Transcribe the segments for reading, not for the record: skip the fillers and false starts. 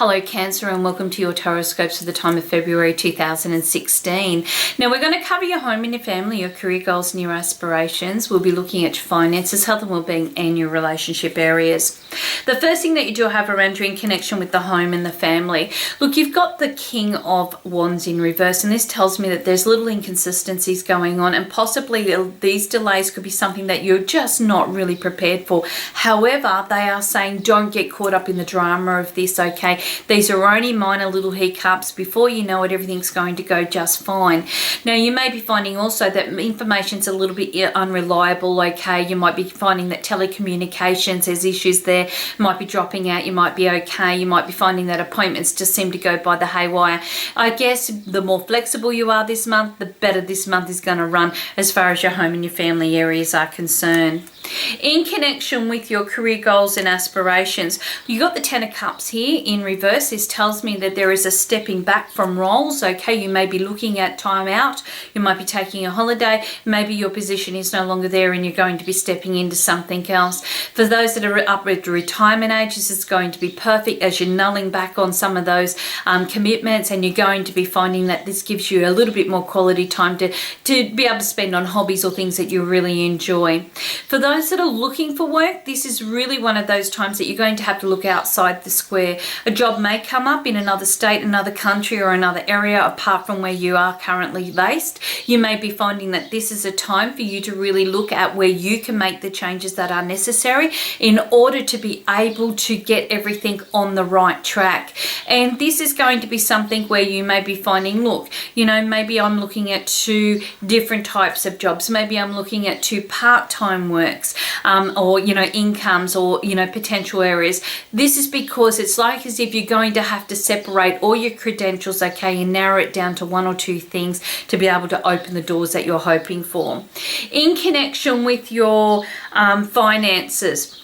Hello Cancer, and welcome to your Tarotscopes for the time of February 2016. Now we're going to cover your home and your family, your career goals and your aspirations. We'll be looking at your finances, health and well-being and your relationship areas. The first thing that you do have around you in connection with the home and the family. Look, you've got the King of Wands in reverse, and this tells me that there's little inconsistencies going on, and possibly these delays could be something that you're just not really prepared for. However, they are saying don't get caught up in the drama of this, okay? These are only minor little hiccups. Before you know it, everything's going to go just fine. Now, you may be finding also that information's a little bit unreliable, okay? You might be finding that telecommunications, there's issues there, might be dropping out, you might be okay. You might be finding that appointments just seem to go by the haywire. I guess the more flexible you are this month, the better this month is going to run as far as your home and your family areas are concerned. In connection with your career goals and aspirations, you got the Ten of Cups here in reverse. This tells me that there is a stepping back from roles, okay? You may be looking at time out, you might be taking a holiday, maybe your position is no longer there and you're going to be stepping into something else. For those that are up at retirement ages, it's going to be perfect as you're nulling back on some of those commitments, and you're going to be finding that this gives you a little bit more quality time to be able to spend on hobbies or things that you really enjoy. For those that are looking for work, this is really one of those times that you're going to have to look outside the square. A job may come up in another state, another country, or another area apart from where you are currently based. You may be finding that this is a time for you to really look at where you can make the changes that are necessary in order to be able to get everything on the right track. And this is going to be something where you may be finding, look, you know, maybe I'm looking at 2 different types of jobs. Maybe I'm looking at 2 part-time works. Or, you know, incomes, or, you know, potential areas. This is because it's like as if you're going to have to separate all your credentials, okay, and narrow it down to 1 or 2 things to be able to open the doors that you're hoping for. In connection with your finances,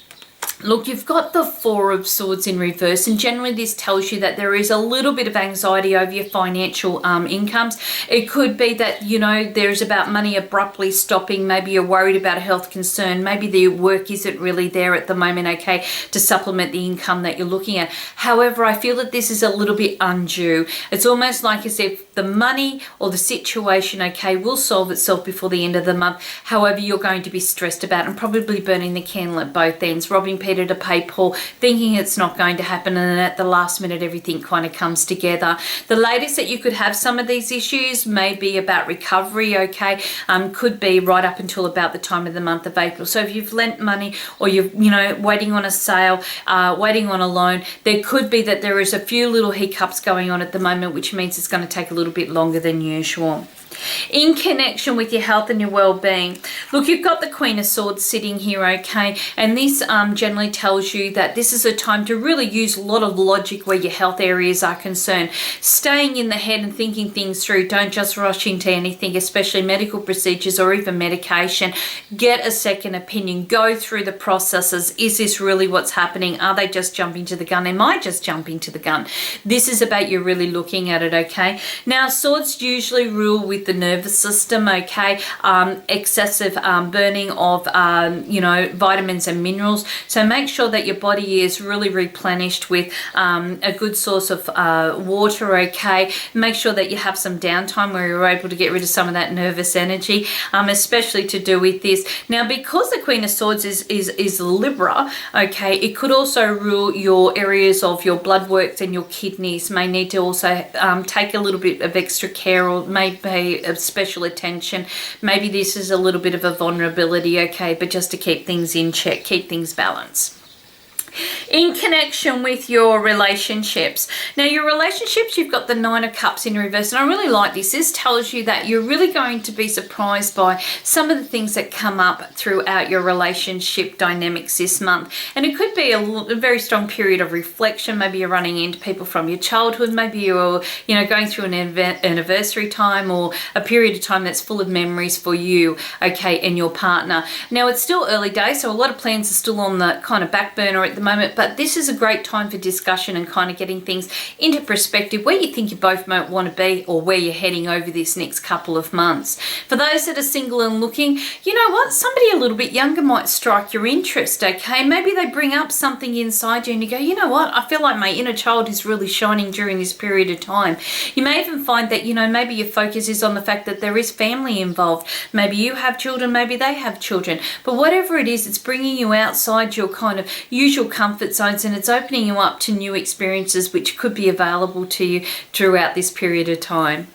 look, you've got the Four of Swords in reverse, and generally this tells you that there is a little bit of anxiety over your financial incomes. It could be that, you know, there's about money abruptly stopping. Maybe you're worried about a health concern. Maybe the work isn't really there at the moment, okay, to supplement the income that you're looking at. However, I feel that this is a little bit undue. It's almost like as if the money or the situation, okay, will solve itself before the end of the month. However, you're going to be stressed about and probably burning the candle at both ends, robbing Peter to pay Paul, thinking it's not going to happen, and then at the last minute everything kind of comes together. The latest that you could have some of these issues may be about recovery, okay, could be right up until about the time of the month of April. So if you've lent money, or you're, you know, waiting on a sale, waiting on a loan, there could be that there is a few little hiccups going on at the moment, which means it's going to take a little bit longer than usual. In connection with your health and your well-being, look, you've got the Queen of Swords sitting here, okay, and this generally tells you that this is a time to really use a lot of logic where your health areas are concerned. Staying in the head and thinking things through. Don't just rush into anything, especially medical procedures or even medication. Get a second opinion. Go through the processes. Is this really what's happening? Are they just jumping to the gun? Am I just jumping to the gun? This is about you really looking at it, okay? Now, swords usually rule with the nervous system, okay, excessive burning of you know, vitamins and minerals. So make sure that your body is really replenished with a good source of water, okay. Make sure that you have some downtime where you're able to get rid of some of that nervous energy, especially to do with this. Now, because the Queen of Swords is Libra, okay, it could also rule your areas of your blood works, and your kidneys may need to also take a little bit of extra care, or maybe of special attention. Maybe this is a little bit of a vulnerability, okay, but just to keep things in check, keep things balanced. In connection with your relationships. Now, your relationships, you've got the Nine of Cups in reverse, and I really like this. This tells you that you're really going to be surprised by some of the things that come up throughout your relationship dynamics this month. And it could be a very strong period of reflection. Maybe you're running into people from your childhood. Maybe you're, you know, going through an anniversary time, or a period of time that's full of memories for you, okay, and your partner. Now, it's still early days, so a lot of plans are still on the kind of back burner at the moment, but this is a great time for discussion and kind of getting things into perspective where you think you both might want to be or where you're heading over this next couple of months. For those that are single and looking, you know what? Somebody a little bit younger might strike your interest, okay? Maybe they bring up something inside you and you go, you know what? I feel like my inner child is really shining during this period of time. You may even find that, you know, maybe your focus is on the fact that there is family involved. Maybe you have children, maybe they have children. But whatever it is, it's bringing you outside your kind of usual comfort zones, and it's opening you up to new experiences which could be available to you throughout this period of time.